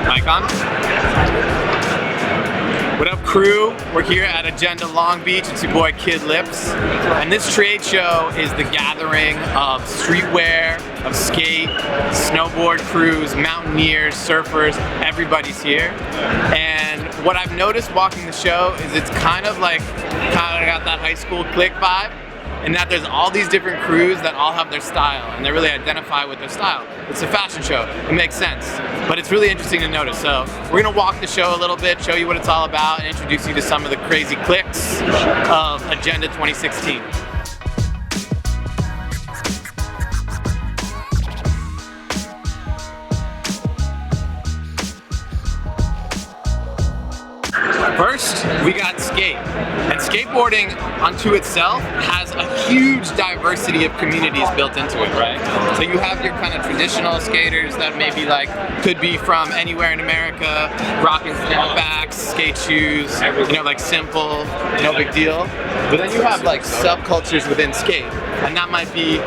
Mic on? What up, crew? We're here at Agenda Longbeach. It's your boy Kid Lips. And this trade show is the gathering of streetwear, of skate, snowboard crews, mountaineers, surfers, everybody's here. And what I've noticed walking the show is it's kind of got that high school clique vibe, and that there's all these different crews that all have their style and they really identify with their style. It's a fashion show, it makes sense, but it's really interesting to notice. So we're gonna walk the show a little bit, show you what it's all about, and introduce you to some of the crazy cliques of Agenda 2016. First, we got skate. And skateboarding unto itself has a huge diversity of communities built into it, right? So you have your kind of traditional skaters that maybe could be from anywhere in America, rocking snapbacks, skate shoes, simple, no big deal. But then you have subcultures within skate. And that might be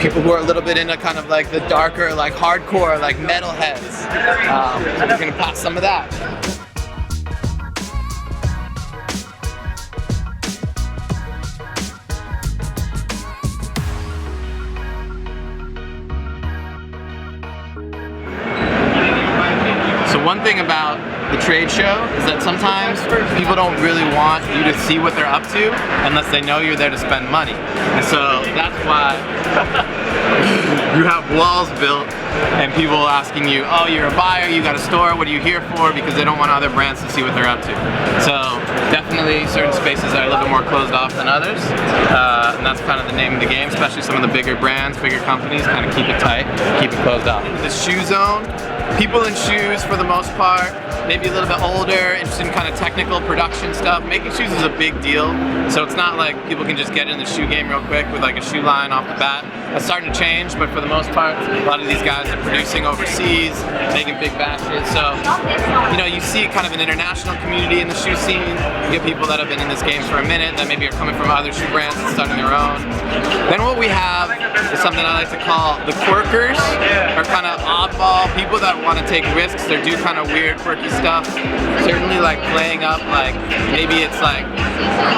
people who are a little bit into kind of the darker, hardcore, metalheads. We're gonna pass some of that. One thing about the trade show is that sometimes people don't really want you to see what they're up to unless they know you're there to spend money. And so that's why you have walls built and people asking you, oh, you're a buyer, you got a store, what are you here for? Because they don't want other brands to see what they're up to. So definitely certain spaces are a little bit more closed off than others. And that's kind of the name of the game, especially some of the bigger brands, bigger companies, kind of keep it tight, keep it closed off. The shoe zone, people in shoes for the most part, maybe a little bit older, interested in kind of technical production stuff. Making shoes is a big deal, so it's not like people can just get in the shoe game real quick with a shoe line off the bat. That's starting to change, but for the most part, a lot of these guys are producing overseas, making big batches. So, you see kind of an international community in the shoe scene. You get people that have been in this game for a minute that maybe are coming from other shoe brands and starting their own. Then what we have is something I like to call the quirkers, or kind of oddball people that want to take risks or do kind of weird, quirky stuff. Certainly playing up maybe it's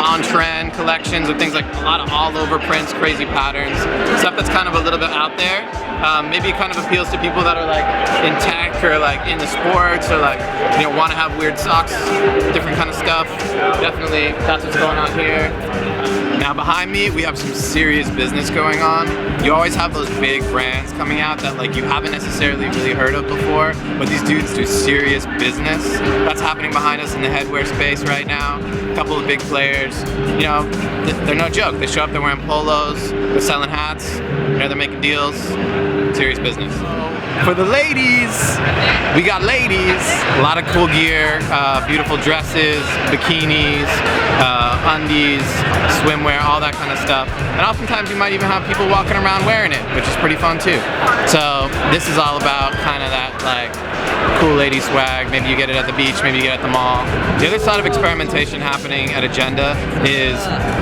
on-trend collections with things a lot of all-over prints, crazy patterns, stuff that's kind of a little bit out there. Maybe it kind of appeals to people that are in tech or into sports or want to have weird socks, different kind of stuff. Definitely, that's what's going on here. Now behind me, we have some serious business going on. You always have those big brands coming out that you haven't necessarily really heard of before, but these dudes do serious business. That's happening behind us in the headwear space right now. A couple of big players, they're no joke. They show up, they're wearing polos, they're selling hats, they're making deals. Serious business. For the ladies, we got ladies. A lot of cool gear, beautiful dresses, bikinis, undies, swimwear, all that kind of stuff. And oftentimes you might even have people walking around wearing it, which is pretty fun too. So this is all about kind of that cool lady swag. Maybe you get it at the beach, maybe you get it at the mall. The other side of experimentation happening at Agenda is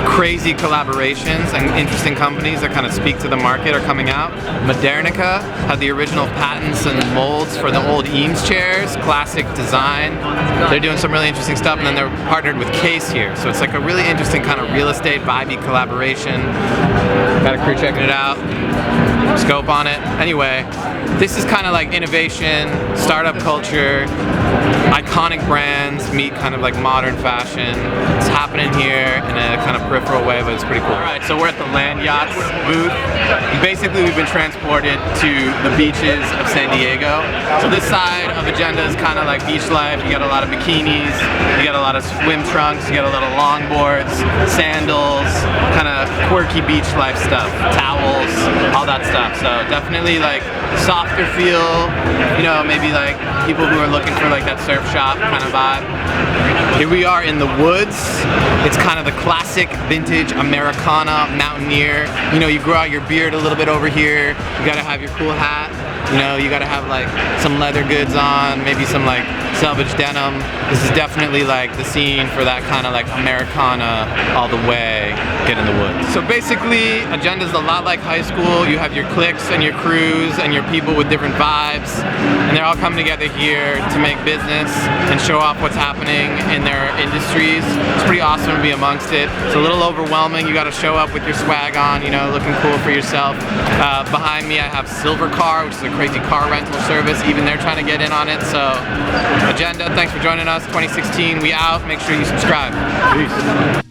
crazy collaborations and interesting companies that kind of speak to the market are coming out. Modernica had the original patents and molds for the old Eames chairs, classic design. They're doing some really interesting stuff, and then they're partnered with Case here. So it's a really interesting kind of real estate vibey collaboration. Got a crew checking it out. Scope on it. Anyway, this is kind of innovation, startup culture, iconic brands meet kind of modern fashion. It's happening here in a kind of peripheral way, but it's pretty cool. Alright, so we're at the Land Yachts booth. Basically, we've been transported to the beaches of San Diego. So this side of Agenda is kind of beach life. You got a lot of bikinis, you got a lot of swim trunks, you got a lot of longboards, sandals, kind of quirky beach life stuff, towels, all that stuff. So definitely softer feel, maybe people who are looking for that surf shop kind of vibe. Here we are in the woods. It's kind of the classic vintage Americana Mountaineer. You grow out your beard a little bit over here. You gotta have your cool hat. You gotta have some leather goods on, maybe some selvage denim. This is definitely the scene for that kind of Americana all the way, get in the woods. So basically, Agenda's a lot like high school. You have your cliques and your crews and your people with different vibes. and they're all coming together here to make business and show off what's happening in their industries. It's pretty awesome to be amongst it. It's a little overwhelming. You got to show up with your swag on, you know, looking cool for yourself. Behind me I have Silver Car, which is a crazy car rental service. Even they're trying to get in on it. So Agenda, thanks for joining us. 2016, we out. Make sure you subscribe. Peace.